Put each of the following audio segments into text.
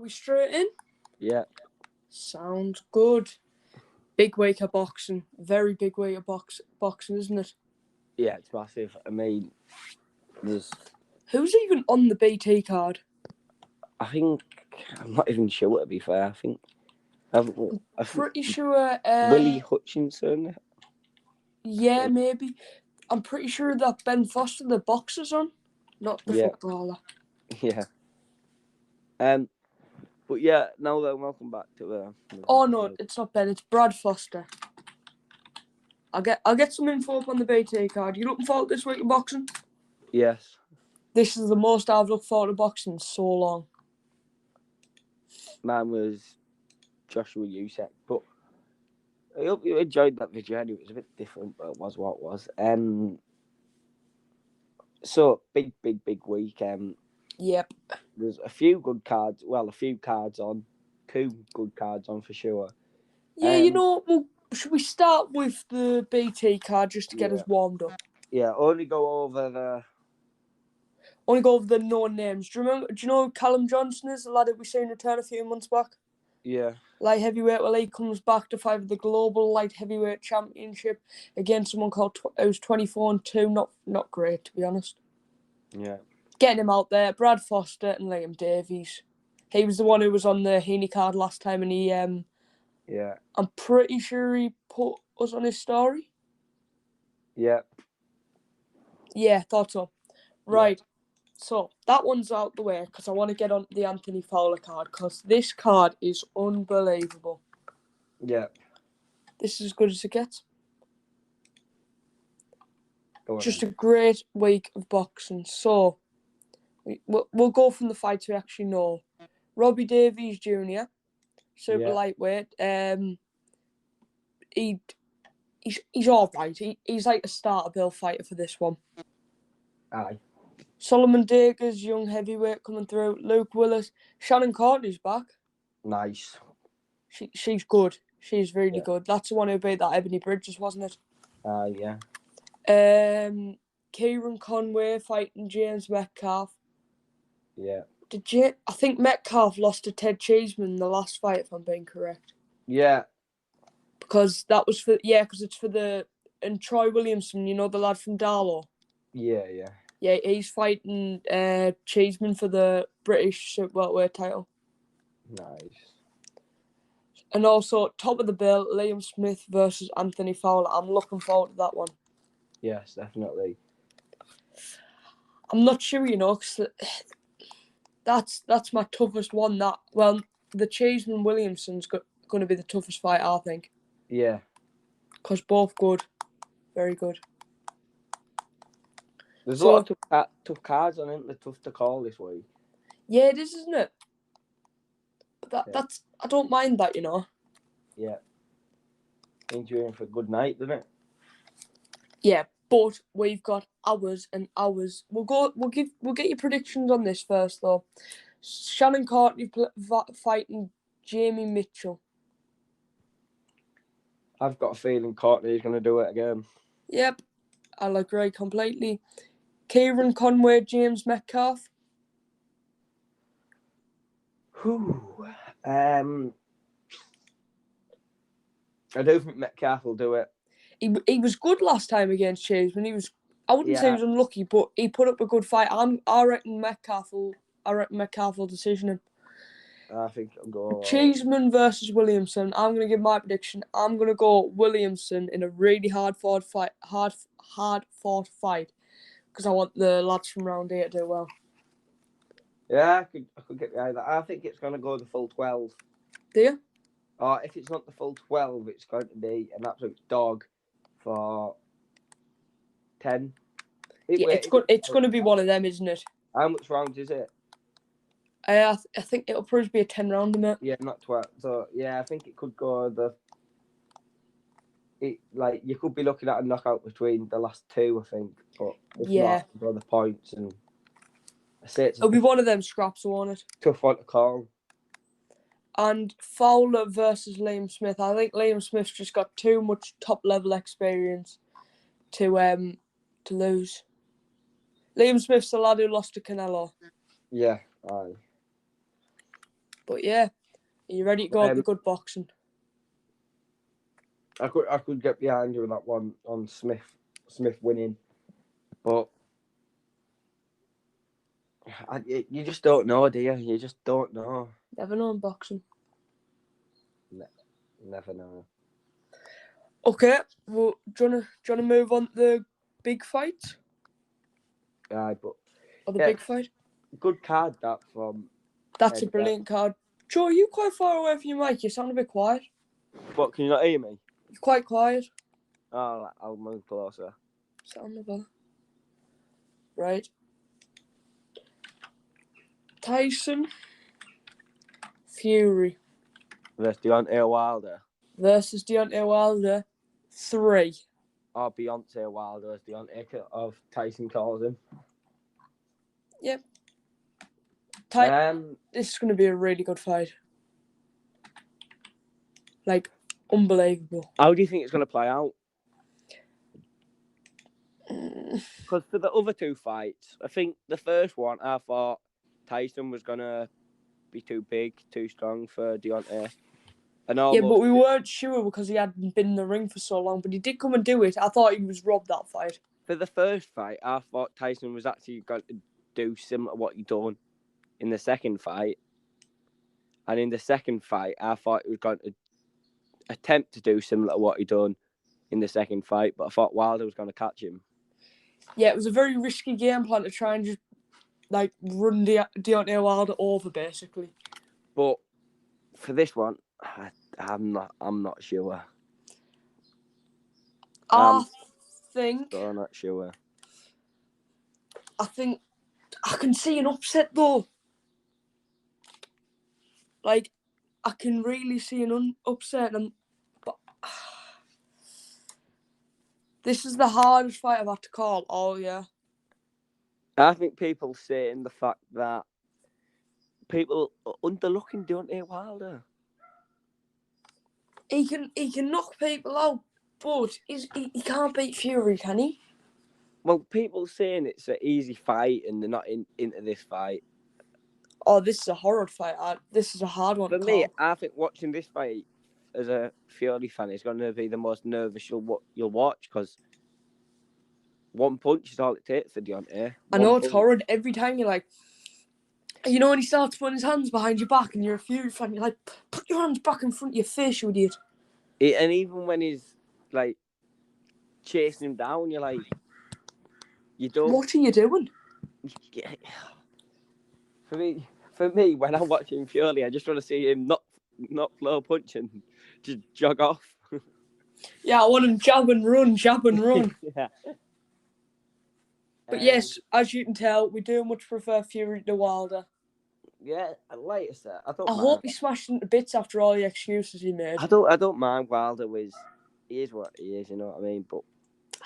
we straight in? Yeah. Sounds good. Big week of boxing. Very big week of boxing, isn't it? Yeah, it's massive. I mean, there's... Who's even on the BT card? I'm not even sure, to be fair. I'm pretty sure... Willie Hutchinson? Yeah, maybe. I'm pretty sure that Ben Foster, the boxer's on, not the footballer. Yeah. But yeah, now then, welcome back to Oh no, it's not Ben. It's Brad Foster. I'll get some info up on the BT card. You looking forward to this week of boxing? Yes. This is the most I've looked forward to boxing in so long. Mine was Joshua Usyk, but I hope you enjoyed that video. It was a bit different, but it was what it was. So big week. Yep. There's a few good cards. Well, a few cards on. 2 good cards on for sure. Yeah, should we start with the BT card just to get us warmed up? Yeah, only go over the known names. Do you know who Callum Johnson is, the lad that we seen return a few months back? Yeah. Light heavyweight. Well, he comes back to fight for the global light heavyweight championship against someone called who's 24-2. Not great, to be honest. Yeah. Getting him out there, Brad Foster and Liam Davies. He was the one who was on the Heaney card last time, and he Yeah. I'm pretty sure he put us on his story. Yeah. Yeah, thought so. Right. Yeah. So that one's out the way because I want to get on the Anthony Fowler card because this card is unbelievable. Yeah. This is as good as it gets. Just a great week of boxing. So we'll go from the fights we actually know. Robbie Davies Jr., super lightweight. He's all right. He's like a starter bill fighter for this one. Aye. Solomon Dacres, young heavyweight coming through. Luke Willis. Shannon Courtney's back. Nice. She's good. She's really good. That's the one who beat that Ebony Bridges, wasn't it? Yeah. Kieran Conway fighting James Metcalf. Yeah. I think Metcalf lost to Ted Cheeseman in the last fight, if I'm being correct. Yeah. Because that was because it's for and Troy Williamson, the lad from Darlow. Yeah. Yeah, he's fighting Cheeseman for the British welterweight title. Nice. And also, top of the bill, Liam Smith versus Anthony Fowler. I'm looking forward to that one. Yes, definitely. I'm not sure, because that's my toughest one. The Cheeseman Williamson's going to be the toughest fight, I think. Yeah. Because both good. Very good. There's a lot of tough cards on it. They're tough to call this week. Yeah, it is, isn't it? But that's... I don't mind that, Yeah. Means you're in for a good night, doesn't it? Yeah, but we've got hours and hours. We'll get your predictions on this first, though. Shannon Courtney fighting Jamie Mitchell. I've got a feeling Courtney's going to do it again. Yep, I'll agree completely. Kieran Conway, James Metcalf. I do think Metcalf will do it. He was good last time against Cheeseman. I wouldn't say he was unlucky, but he put up a good fight. I reckon Metcalf will decision him. I think I'll go Cheeseman versus Williamson. I'm going to give my prediction. I'm going to go Williamson in a really hard fought fight because I want the lads from round here to do well. Yeah, I could get behind that. I think it's going to go the full 12. Do you? Or if it's not the full 12, it's going to be an absolute dog for 10. It's going to be one of them, isn't it? How much rounds is it? I think it'll probably be a 10 rounder, mate. Yeah, not 12. So yeah, I think it could go you could be looking at a knockout between the last 2, I think. But if not, go the points and I say it'll be one of them scraps, won't it? Tough one to call. And Fowler versus Liam Smith. I think Liam Smith's just got too much top level experience to lose. Liam Smith's the lad who lost to Canelo. Yeah, aye. But yeah, are you ready to go up the good boxing? I could get behind you with that one on Smith winning, but you just don't know, do you? You just don't know. Never know in boxing. Never know. Okay, well, do you wanna move on to the big fight? But Or the big fight? Good card that from. That's a brilliant card. Joe, are you quite far away from your mic? You sound a bit quiet. What, can you not hear me? You're quite quiet. Oh, I'll move closer. Sound about. Right. Tyson Fury Versus Deontay Wilder. versus Deontay Wilder 3. Or Beyonce Wilder, as Deontay of Tyson calls him. Yep. This is going to be a really good fight. Like, unbelievable. How do you think it's going to play out? Because for the other two fights, I think the first one, I thought Tyson was going to be too big, too strong for Deontay. Yeah, but we weren't sure because he hadn't been in the ring for so long, but he did come and do it. I thought he was robbed that fight. For the first fight, I thought Tyson was actually going to do similar to what he done in the second fight. And in the second fight, I thought he was going to attempt to do similar to what he done in the second fight, but I thought Wilder was going to catch him. Yeah, it was a very risky game plan to try and just like run Deontay Wilder over, basically. But for this one, I'm not sure. I'm not sure. I think I can see an upset though. Like, I can really see an upset, but this is the hardest fight I've had to call all year. I think people saying the fact that people are underlooking Deontay Wilder. He can knock people out, but he can't beat Fury, can he? Well, people saying it's an easy fight and they're not into this fight. Oh, this is a horror fight. This is a hard one. For me, I think watching this fight as a Fury fan is going to be the most nervous you'll watch because one punch is all it takes for Deontay. I know it's horrid. Every time you're like, you know, when he starts putting his hands behind your back and you're a Fury fan, you're like, put your hands back in front of your face, you idiot. And even when he's like chasing him down, you're like, you don't. What are you doing? For me, when I'm watching Fury, I just want to see him not blow a punch and just jog off. Yeah, I want him jab and run. Yeah. But yes, as you can tell, we do much prefer Fury to Wilder. Yeah, like I said, I hope he smashed into bits after all the excuses he made. I don't mind Wilder. He is what he is, you know what I mean? But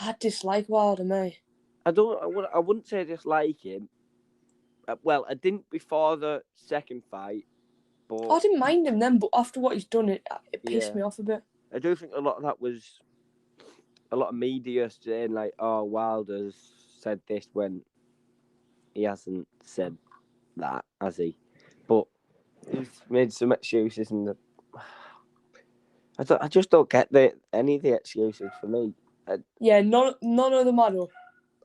I dislike Wilder, mate. I wouldn't say I dislike him. Well, I didn't before the second fight, but I didn't mind him then. But after what he's done, it pissed me off a bit. I do think a lot of that was a lot of media saying like, "Oh, Wilder's said this," when he hasn't said that, has he? But he's made some excuses, and I just don't get any of the excuses for me. None of them add up.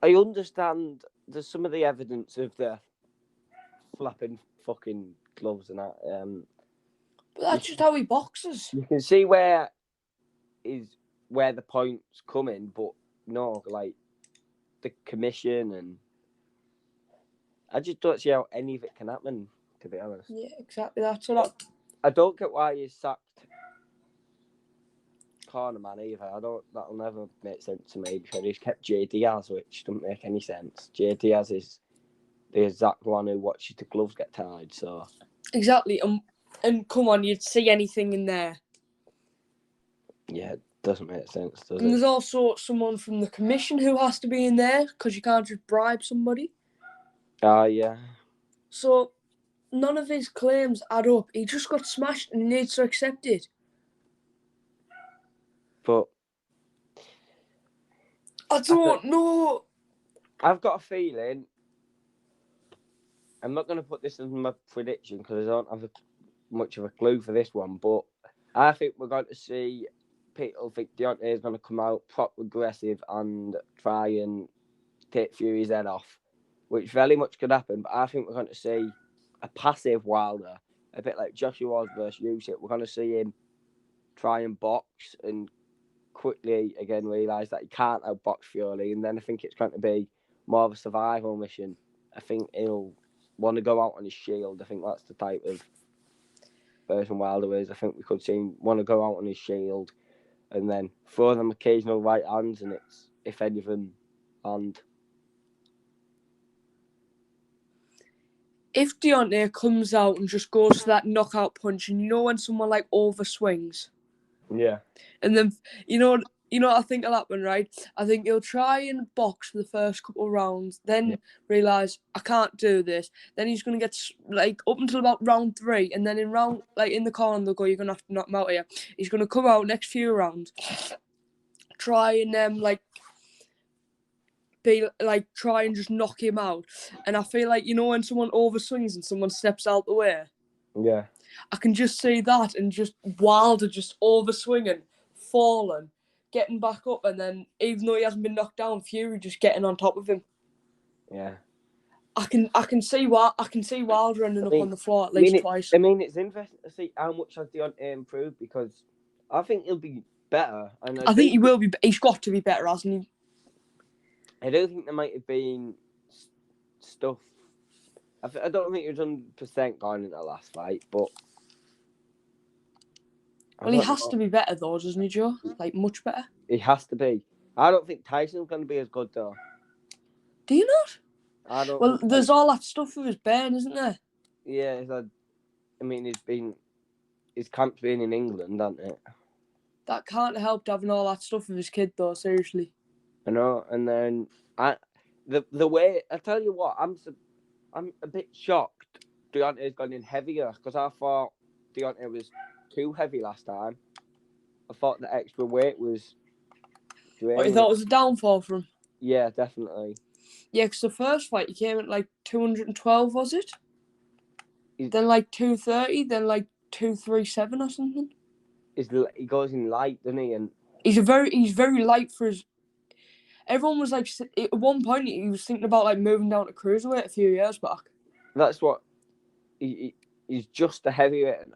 I understand there's some of the evidence of the flapping fucking gloves and that. But that's just how he boxes. You can see where the points come in, but no, like the commission, and I just don't see how any of it can happen, to be honest. Yeah, exactly. That's what I don't get why he sacked Cornerman either. That'll never make sense to me because he's kept J Diaz, which doesn't make any sense. J Diaz is the exact one who watches the gloves get tied. So exactly. And come on, you'd see anything in there. Yeah, it doesn't make sense, does it? And there's also someone from the commission who has to be in there because you can't just bribe somebody. Yeah. So none of his claims add up. He just got smashed and he needs to accept it. But I don't know. I've got a feeling. I'm not going to put this as my prediction because I don't have much of a clue for this one, but I think we're going to see people think Deontay is going to come out proper aggressive and try and take Fury's head off, which very much could happen. But I think we're going to see a passive Wilder, a bit like Joshua was versus Usyk. We're going to see him try and box and quickly again realise that he can't outbox Fury, and then I think it's going to be more of a survival mission. I think he'll want to go out on his shield. I think that's the type of person Wilder is. I think we could see him want to go out on his shield and then throw them occasional right hands, and it's if any of them land. If Deontay comes out and just goes to that knockout punch, and you know when someone like overswings, Yeah. and then you know what I think will happen, right? I think he'll try and box for the first couple of rounds, then realise I can't do this. Then he's gonna get like up until about round 3, and then in the corner they'll go, "You're gonna have to knock him out here." He's gonna come out next few rounds, try and try and just knock him out. And I feel like, when someone overswings and someone steps out the way, Yeah. I can just see that and just Wilder just overswinging, falling, getting back up, and then even though he hasn't been knocked down, Fury just getting on top of him. Yeah. I can see Wilder ending up on the floor at least twice. I mean, it's interesting to see how much has Deontay improved, because I think he'll be better. And I think he will be. He's got to be better, hasn't he? I do think there might have been stuff. I don't think he was 100% going in the last fight, but Well, he has to be better though, doesn't he, Joe? Like much better. He has to be. I don't think Tyson's going to be as good though. Do you not? I don't. Well, there's all that stuff with his burn, isn't there? Yeah, his camp's been in England, hasn't it? That can't have helped having all that stuff with his kid though. Seriously. I know, and then the way I tell you what, I'm a bit shocked Deontay's gone in heavier, because I thought Deontay was too heavy last time. I thought the extra weight was draining. What, you thought it was a downfall for him? Yeah, definitely. Yeah, because the first fight he came at like 212, was it? Then like 230, then like 237 or something. He goes in light, doesn't he? And he's very light for his. Everyone was like, at one point he was thinking about like moving down to cruiserweight a few years back. That's what he's just a heavyweight.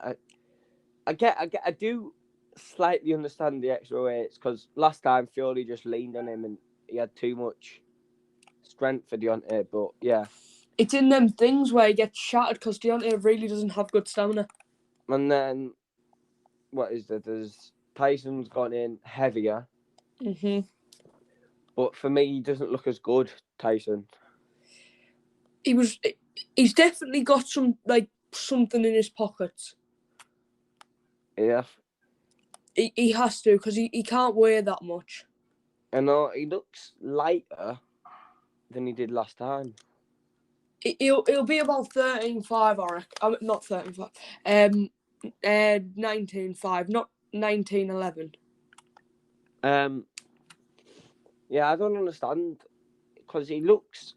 I do slightly understand the extra weights, because last time Fury just leaned on him and he had too much strength for Deontay. But yeah, it's in them things where he gets shattered because Deontay really doesn't have good stamina. And then what is there? There's Tyson's gone in heavier. Mhm. But for me, he doesn't look as good, Tyson. He's definitely got something in his pockets. Yeah. He has to, because he can't weigh that much. I know, he looks lighter than he did last time. He'll be about 13.5, I reckon. Not 13.5. 19.5, not 19.11. Yeah, I don't understand, because he looks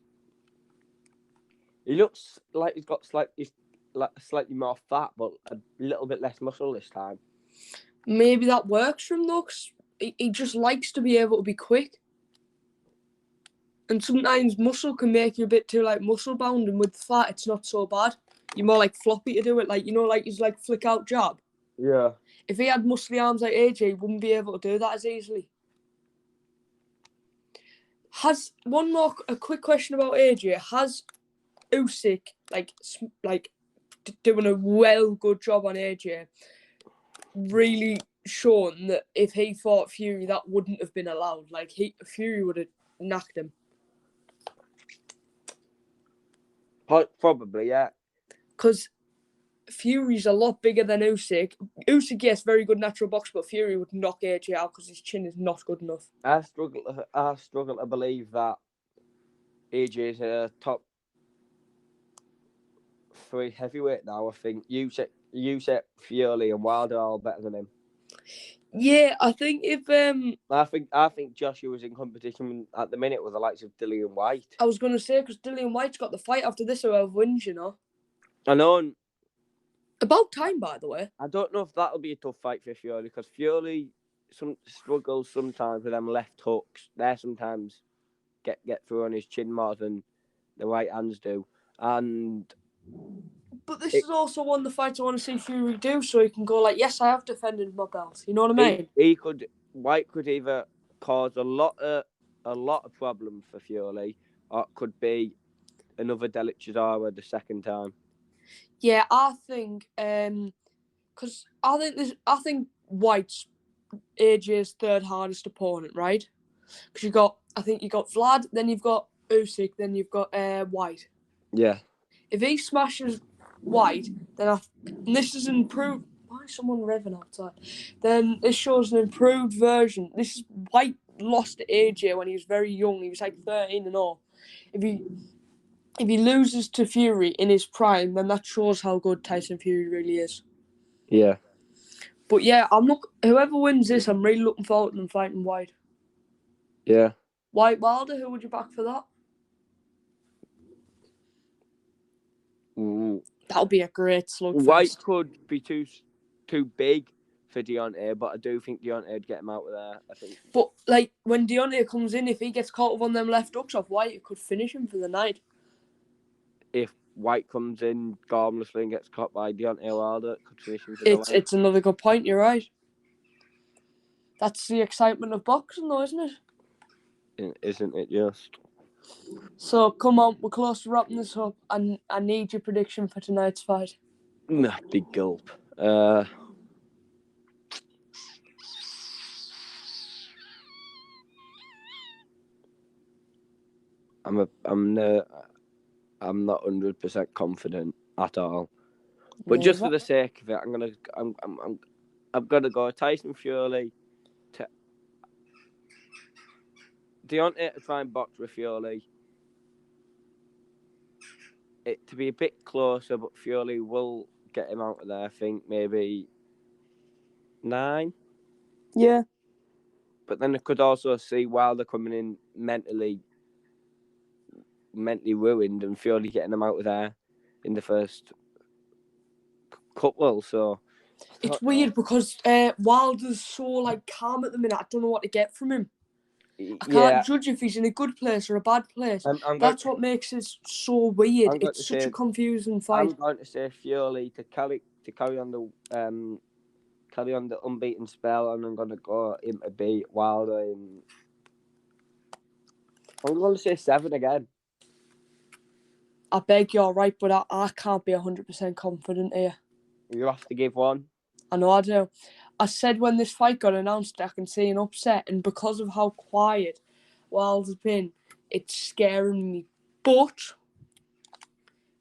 like he's got slightly more fat, but a little bit less muscle this time. Maybe that works for him though, because he just likes to be able to be quick. And sometimes muscle can make you a bit too muscle bound, and with fat it's not so bad. You're more floppy to do it, he's flick out jab. Yeah. If he had muscly arms like AJ, he wouldn't be able to do that as easily. A quick question about AJ. Has Usyk doing a good job on AJ really shown that if he fought Fury, that wouldn't have been allowed? Fury would have knocked him. Probably, yeah. Because Fury's a lot bigger than Usyk. Usyk, yes, very good natural boxer, but Fury would knock AJ out because his chin is not good enough. I struggle to believe that AJ is a top 3 heavyweight now. I think Usyk, Fury, and Wilder are all better than him. Yeah, I think if I think Joshua was in competition at the minute with the likes of Dillian White. I was going to say, because Dillian White's got the fight after this, whoever wins, I know. About time, by the way. I don't know if that'll be a tough fight for Fury because Fury struggles sometimes with them left hooks. They sometimes get through on his chin more than the right hands do. But this is also one of the fights I want to see Fury do, so he can go like, yes, I have defended my belt. You know what I mean? White could either cause a lot of problems for Fury, or it could be another Delic Chisora the second time. Yeah, I think because I think White's AJ's third hardest opponent, right? Because you got Vlad, then you've got Usyk, then you've got White. Yeah. If he smashes White, then and this is an improved. Why is someone revving outside? Then this shows an improved version. This is White lost to AJ when he was very young. He was like 13-0. If he loses to Fury in his prime, then that shows how good Tyson Fury really is. Yeah. But yeah, whoever wins this, I'm really looking forward to them fighting White. Yeah. White Wilder, who would you back for that? That would be a great slugfest. White could be too big for Deontay, but I do think Deontay would get him out of there, I think. But like when Deontay comes in, if he gets caught up on them left hooks off White, it could finish him for the night. If White comes in harmlessly and gets caught by Deontay Wilder, it could finish him for the night. It's another good point, you're right. That's the excitement of boxing though, isn't it? Isn't it just? So come on, we're close to wrapping this up, and I need your prediction for tonight's fight. Nah, big gulp. I'm not 100% confident at all. But just for the sake of it, I'm gonna go Tyson Fury to Deontay to try and box with Fury. It to be a bit closer, but Fury will get him out of there. I think maybe 9. Yeah. But then I could also see Wilder coming in mentally ruined and Fury getting him out of there in the first couple. So it's weird because Wilder's so like calm at the minute. I don't know what to get from him. I can't judge if he's in a good place or a bad place. That's what makes it so weird. It's such a confusing fight. I'm going to say Fury to carry on the unbeaten spell, and I'm going to go him to beat Wilder in. I'm going to say 7 again. I beg you're right, but I can't be 100% confident here. You have to give one. I know I do. I said when this fight got announced, I can see an upset, and because of how quiet Wilder's been, it's scaring me. But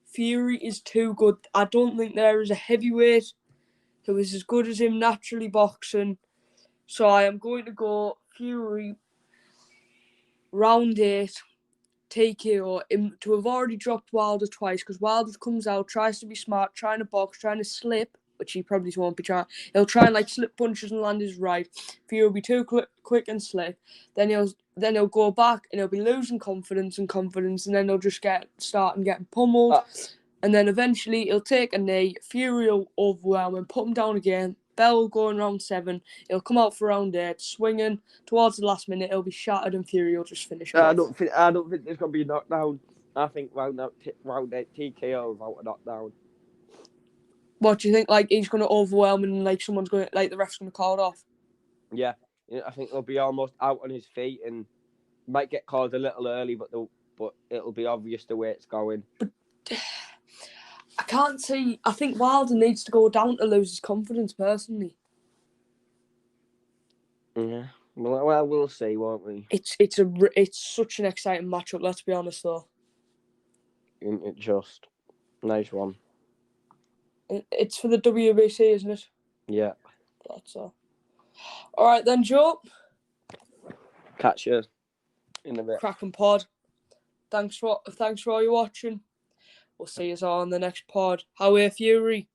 Fury is too good. I don't think there is a heavyweight who is as good as him naturally boxing. So I am going to go Fury round 8. TKO to have already dropped Wilder twice because Wilder comes out, tries to be smart, trying to box, trying to slip, which he probably won't be trying. He'll try and like slip punches and land his right. Fury will be too quick and slick. Then he'll go back and he'll be losing confidence, and then he'll just start getting pummeled. And then eventually he'll take a knee. Fury will overwhelm him, put him down again. Bell will go in round 7. He'll come out for round 8, swinging towards the last minute. He'll be shattered, and Fury will just finish him. I don't think there's gonna be a knockdown. I think round 8 TKO without a knockdown. What do you think? Like he's gonna overwhelm, and like someone's gonna the ref's gonna call it off. Yeah, I think he'll be almost out on his feet and might get called a little early, but it'll be obvious the way it's going. But I can't see. I think Wilder needs to go down to lose his confidence, personally. Yeah, well, we'll see, won't we? It's such an exciting matchup. Let's be honest, though. It just nice one. It's for the WBC, isn't it? Yeah. That's all. All right then, Joe. Catch you in a bit. Cracking pod. Thanks for all you watching. We'll see you all on the next pod. How are Fury?